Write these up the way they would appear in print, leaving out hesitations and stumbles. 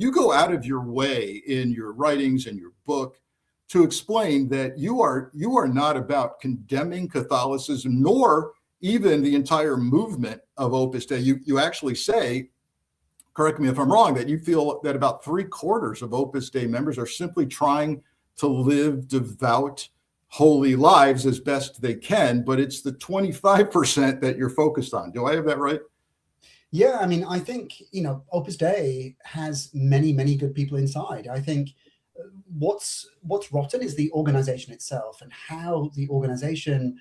you go out of your way in your writings and your book to explain that you are not about condemning Catholicism, nor even the entire movement of Opus Dei. You actually say, correct me if I'm wrong, that you feel that about 3/4 of Opus Dei members are simply trying to live devout, holy lives as best they can, but it's the 25% that you're focused on. Do I have that right? Yeah, I mean, I think, Opus Dei has many, many good people inside. I think what's rotten is the organization itself and how the organization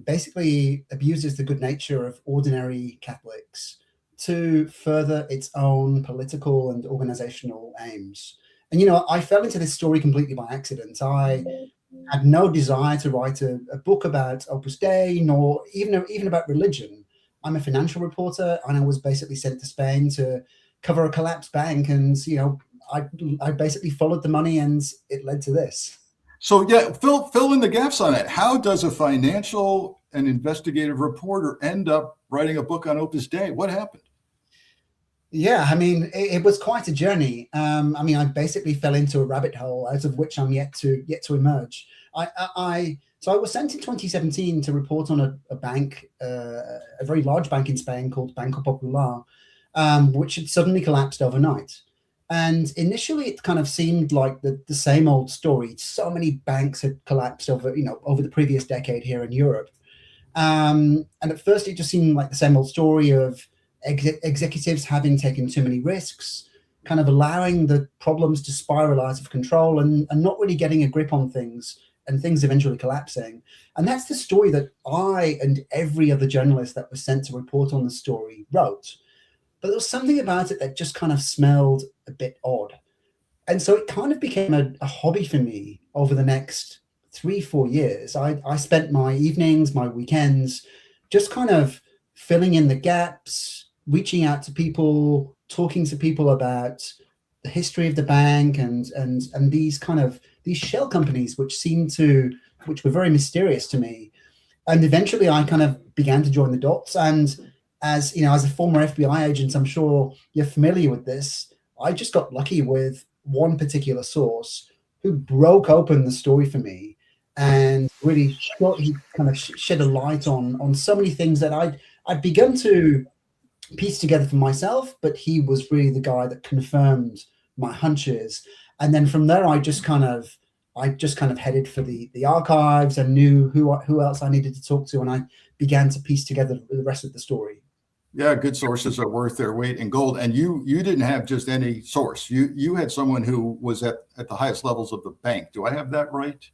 basically abuses the good nature of ordinary Catholics to further its own political and organizational aims. And, I fell into this story completely by accident. I had no desire to write a book about Opus Dei, nor even about religion. I'm a financial reporter, and I was basically sent to Spain to cover a collapsed bank. And, I basically followed the money, and it led to this. So yeah, fill in the gaps on that. How does a financial and investigative reporter end up writing a book on Opus Dei? What happened? Yeah, I mean, it was quite a journey. I basically fell into a rabbit hole out of which I'm yet to emerge. So I was sent in 2017 to report on a bank, a very large bank in Spain called Banco Popular, which had suddenly collapsed overnight. And initially, it kind of seemed like the same old story. So many banks had collapsed over the previous decade here in Europe. And at first, it just seemed like the same old story of executives having taken too many risks, kind of allowing the problems to spiral out of control and not really getting a grip on things, and things eventually collapsing. And that's the story that I and every other journalist that was sent to report on the story wrote. But there was something about it that just kind of smelled a bit odd. And so it kind of became a hobby for me over the next 3-4 years. I spent my evenings, my weekends, just kind of filling in the gaps, reaching out to people, talking to people about the history of the bank and these shell companies, which were very mysterious to me. And eventually I kind of began to join the dots. And as a former FBI agent, I'm sure you're familiar with this. I just got lucky with one particular source who broke open the story for me and really shed a light on so many things that I'd begun to piece together for myself, but he was really the guy that confirmed my hunches. And then from there, I just kind of headed for the archives and knew who else I needed to talk to, and I began to piece together the rest of the story. Yeah, good sources are worth their weight in gold. And you didn't have just any source. You had someone who was at the highest levels of the bank. Do I have that right?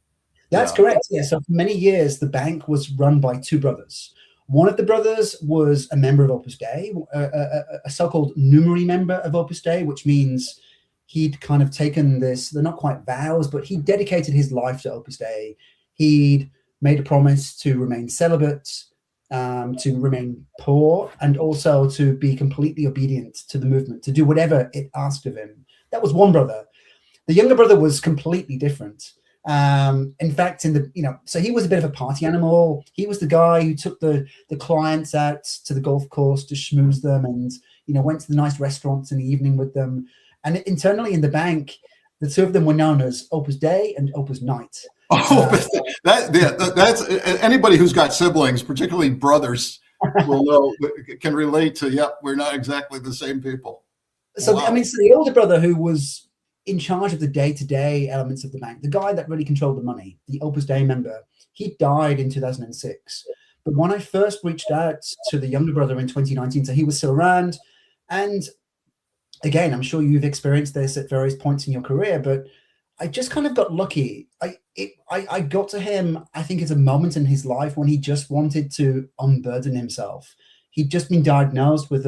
That's correct. Yeah. So for many years, the bank was run by two brothers. One of the brothers was a member of Opus Dei, a so-called numeri member of Opus Dei, which means he'd kind of taken this, they're not quite vows, but he dedicated his life to Opus Dei. He'd made a promise to remain celibate, to remain poor, and also to be completely obedient to the movement, to do whatever it asked of him. That was one brother. The younger brother was completely different. In fact, so he was a bit of a party animal. He was the guy who took the clients out to the golf course to schmooze them and, went to the nice restaurants in the evening with them. And internally in the bank, the two of them were known as Opus Dei and Opus Night. That's anybody who's got siblings, particularly brothers, will know, can relate to, yep, we're not exactly the same people. So, wow. So the older brother who was in charge of the day-to-day elements of the bank, the guy that really controlled the money, the Opus Dei member, he died in 2006. But when I first reached out to the younger brother in 2019, so he was still around. And again, I'm sure you've experienced this at various points in your career, but I just kind of got lucky. I got to him, I think, at a moment in his life when he just wanted to unburden himself. He'd just been diagnosed with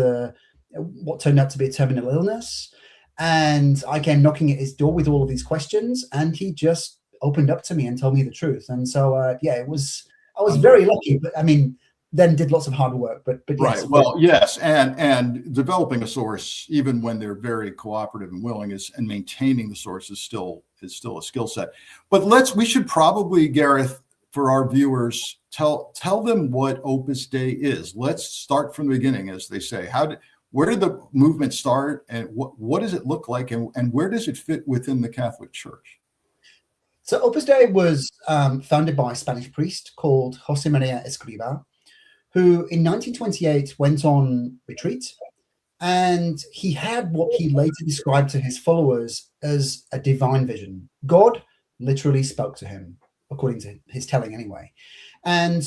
what turned out to be a terminal illness. And I came knocking at his door with all of these questions, and he just opened up to me and told me the truth. And so, I was very lucky, but then did lots of hard work, but yes. Right. Well, yes. And developing a source, even when they're very cooperative and willing, and maintaining the source is still a skill set. But we should probably, Gareth, for our viewers, tell them what Opus Dei is. Let's start from the beginning, as they say. where did the movement start, and what does it look like, and where does it fit within the Catholic Church? So Opus Dei was founded by a Spanish priest called José María Escrivá, who in 1928 went on retreat, and he had what he later described to his followers as a divine vision. God literally spoke to him, according to his telling anyway. And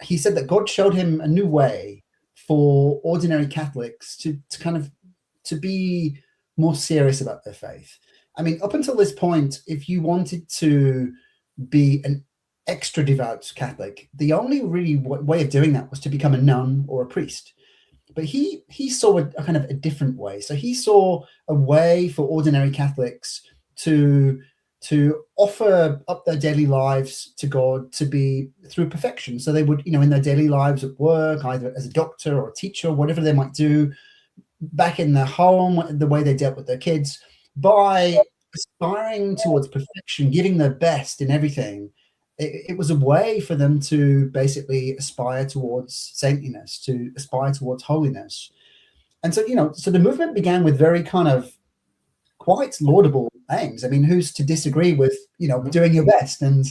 he said that God showed him a new way for ordinary Catholics to be more serious about their faith. I mean, up until this point, if you wanted to be an extra devout Catholic, the only really way of doing that was to become a nun or a priest. But he saw a kind of a different way. So he saw a way for ordinary Catholics to offer up their daily lives to God to be through perfection. So they would, in their daily lives at work, either as a doctor or a teacher, whatever they might do, back in their home, the way they dealt with their kids, by aspiring towards perfection, giving their best in everything. It was a way for them to basically aspire towards saintliness, to aspire towards holiness. And so, so the movement began with very kind of quite laudable aims. I mean, who's to disagree with, doing your best and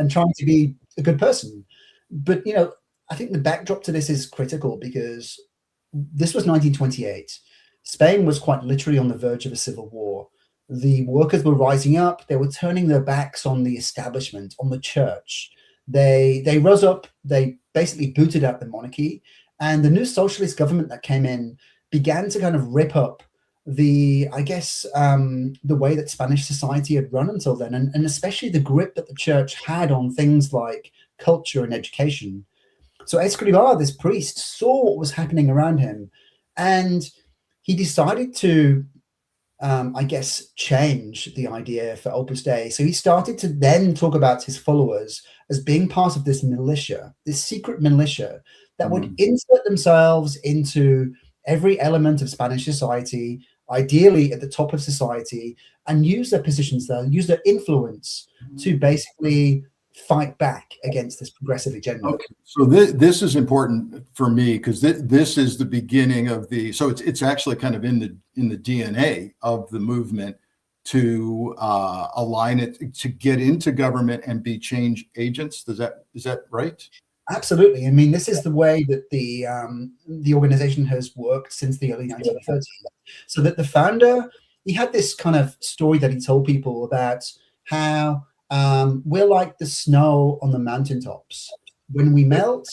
trying to be a good person? But, I think the backdrop to this is critical, because this was 1928. Spain was quite literally on the verge of a civil war. The workers were rising up. They were turning their backs on the establishment, on the church. They rose up. They basically booted out the monarchy. And the new socialist government that came in began to kind of rip up the way that Spanish society had run until then, and especially the grip that the church had on things like culture and education. So Escrivá, this priest, saw what was happening around him, and he decided to change the idea for Opus Dei. So he started to then talk about his followers as being part of this militia, this secret militia that would insert themselves into every element of Spanish society, ideally at the top of society, and use their positions there, use their influence to basically fight back against this progressive agenda. Okay. So this is important for me, because this is the beginning of so it's actually kind of in the DNA of the movement to align it, to get into government and be change agents. Is that right? Absolutely. I mean, this is the way that the organization has worked since the early 1930s. So that the founder, he had this kind of story that he told people about how we're like the snow on the mountaintops. When we melt,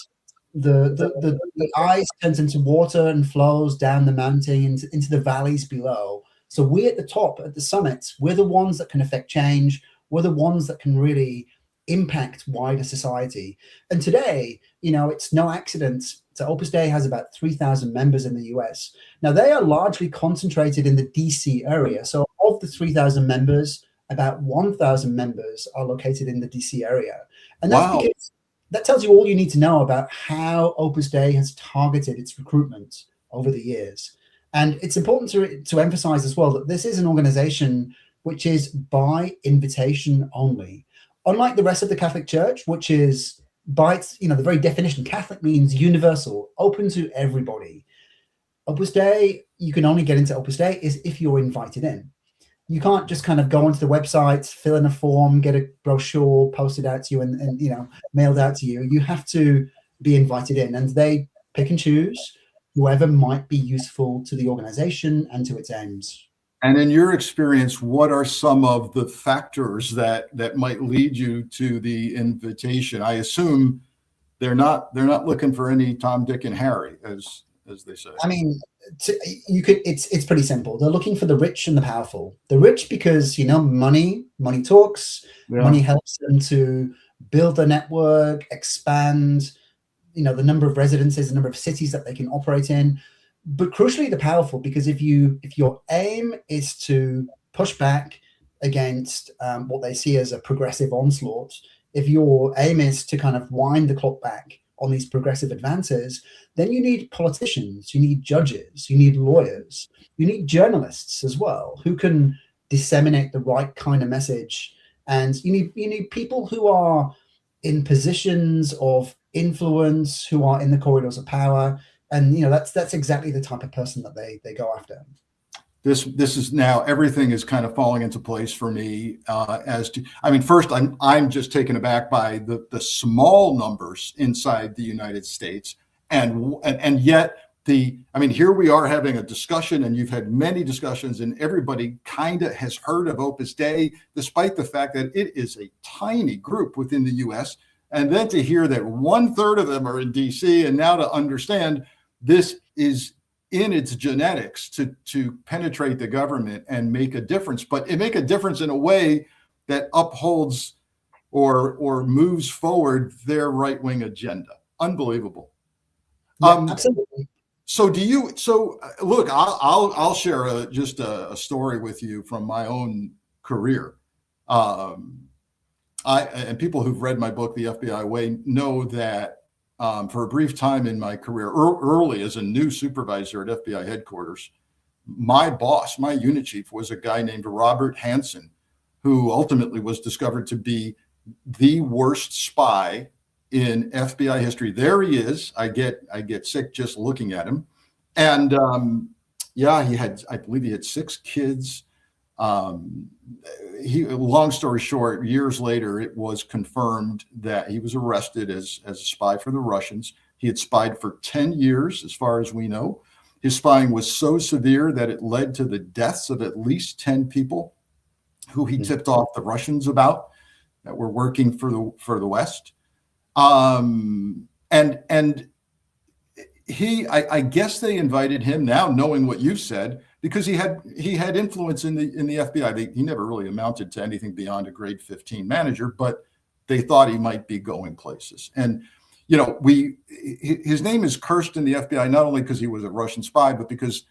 the ice turns into water and flows down the mountain into the valleys below. So we're at the top, at the summit. We're the ones that can affect change. We're the ones that can really impact wider society. And today, it's no accident. So Opus Dei has about 3,000 members in the US. Now, they are largely concentrated in the DC area. So of the 3,000 members, about 1,000 members are located in the DC area. And that's because that tells you all you need to know about how Opus Dei has targeted its recruitment over the years. And it's important to emphasize as well that this is an organization which is by invitation only. Unlike the rest of the Catholic Church, which is by its, the very definition, Catholic means universal, open to everybody. Opus Dei, you can only get into Opus Dei is if you're invited in. You can't just kind of go onto the website, fill in a form, get a brochure posted out to you and mailed out to you. You have to be invited in, and they pick and choose whoever might be useful to the organization and to its aims. And in your experience, what are some of the factors that might lead you to the invitation? I assume they're not looking for any Tom, Dick, and Harry, as they say. I mean, it's pretty simple. They're looking for the rich and the powerful. The rich because money talks. Yeah. Money helps them to build a network, expand, the number of residences, the number of cities that they can operate in. But crucially, the powerful, because if your aim is to push back against what they see as a progressive onslaught, if your aim is to kind of wind the clock back on these progressive advances, then you need politicians, you need judges, you need lawyers, you need journalists as well, who can disseminate the right kind of message. And you need people who are in positions of influence, who are in the corridors of power. And that's exactly the type of person that they go after. This is now, everything is kind of falling into place for me. As to, I mean, first, I'm just taken aback by the small numbers inside the United States, and yet here we are having a discussion, and you've had many discussions, and everybody kind of has heard of Opus Dei, despite the fact that it is a tiny group within the U.S. And then to hear that 1/3 of them are in D.C., and now to understand this is in its genetics to penetrate the government and make a difference, but it make a difference in a way that upholds or moves forward their right-wing agenda. Unbelievable. Yeah, absolutely. So look, I'll share just a story with you from my own career. And people who've read my book, The FBI Way, know that for a brief time in my career, early as a new supervisor at FBI headquarters, my boss, my unit chief, was a guy named Robert Hanssen, who ultimately was discovered to be the worst spy in FBI history. There he is. I get sick just looking at him. And I believe he had 6 kids. Long story short, years later, it was confirmed that he was arrested as a spy for the Russians. He had spied for 10 years, as far as we know. His spying was so severe that it led to the deaths of at least 10 people who he tipped off the Russians about, that were working for the West. And I guess they invited him, now knowing what you've said, because he had influence in the FBI. He never really amounted to anything beyond a grade 15 manager, but they thought he might be going places. And his name is cursed in the FBI, not only because he was a Russian spy, but because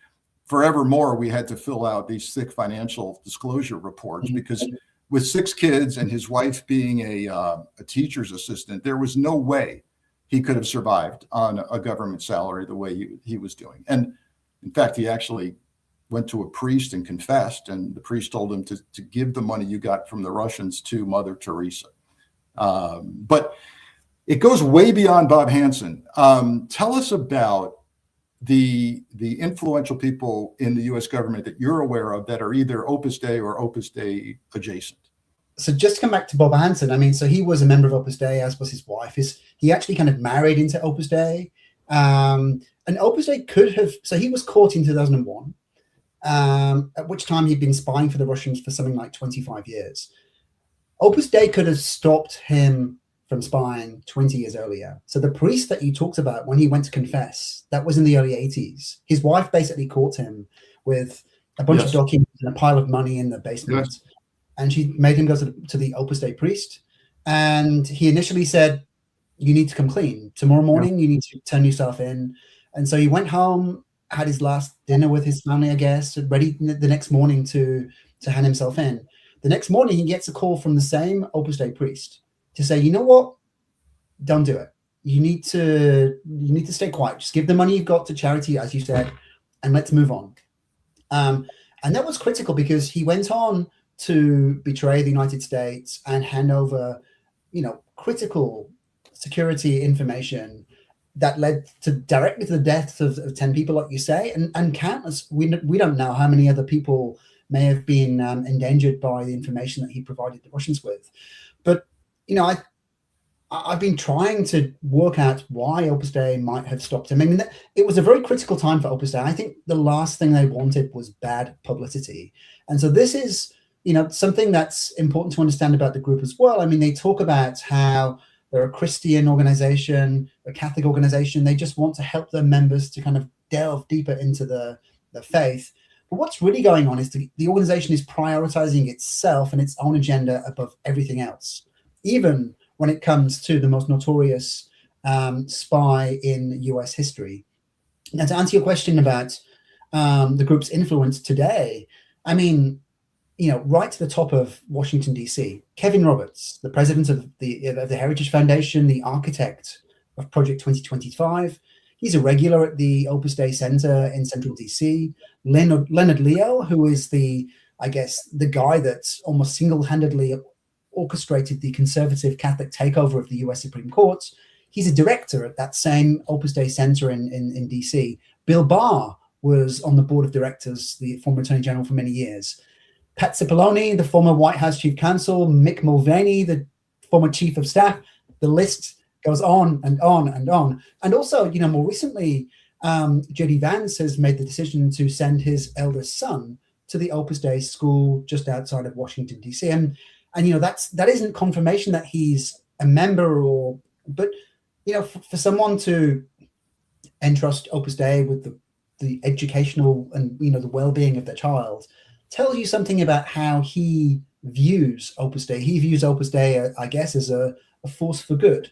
forevermore we had to fill out these thick financial disclosure reports, because with 6 kids and his wife being a teacher's assistant, there was no way he could have survived on a government salary the way he was doing. And in fact, he actually went to a priest and confessed, and the priest told him to give the money you got from the Russians to Mother Teresa. But it goes way beyond Bob Hanssen. Tell us about the influential people in the U.S. government that you're aware of that are either Opus Dei or Opus Dei adjacent. So just to come back to Bob Hanssen, so he was a member of Opus Dei, as was his wife. He actually kind of married into Opus Dei. And Opus Dei so he was caught in 2001, at which time he'd been spying for the Russians for something like 25 years. Opus Dei could have stopped him from spying 20 years earlier. So the priest that you talked about when he went to confess, that was in the early 80s. His wife basically caught him with a bunch of documents and a pile of money in the basement. Yes. And she made him go to the Opus Dei priest. And he initially said, you need to come clean. Tomorrow morning, you need to turn yourself in. And so he went home, had his last dinner with his family, I guess, ready the next morning to hand himself in. The next morning, he gets a call from the same Opus Dei priest to say, you know what? Don't do it. You need to stay quiet. Just give the money you've got to charity, as you said, and let's move on. And that was critical because he went on to betray the United States and hand over, critical security information that led directly to the deaths of 10 people, like you say, and countless. We don't know how many other people may have been endangered by the information that he provided the Russians with. But I've been trying to work out why Opus Dei might have stopped him. It was a very critical time for Opus Dei. I think the last thing they wanted was bad publicity. And so this is, something that's important to understand about the group as well. They talk about how they're a Christian organization, a Catholic organization. They just want to help their members to kind of delve deeper into the faith. But what's really going on is the organization is prioritizing itself and its own agenda above everything else, even when it comes to the most notorious spy in US history. Now, to answer your question about the group's influence today, right to the top of Washington, D.C., Kevin Roberts, the president of the Heritage Foundation, the architect of Project 2025. He's a regular at the Opus Dei Center in Central D.C. Leonard Leo, who is the guy that almost single-handedly orchestrated the conservative Catholic takeover of the U.S. Supreme Court. he's a director at that same Opus Dei Center in DC. Bill Barr was on the board of directors, the former Attorney General, for many years. Pat Cipollone, the former White House Chief Counsel, Mick Mulvaney, the former Chief of Staff. The list goes on and on and on. And also, more recently, J.D. Vance has made the decision to send his eldest son to the Opus Dei school just outside of Washington, D.C. And that isn't confirmation that he's a member, but for someone to entrust Opus Dei with the educational and the well-being of their child tells you something about how he views Opus Dei. He views Opus Dei, I guess, as a force for good.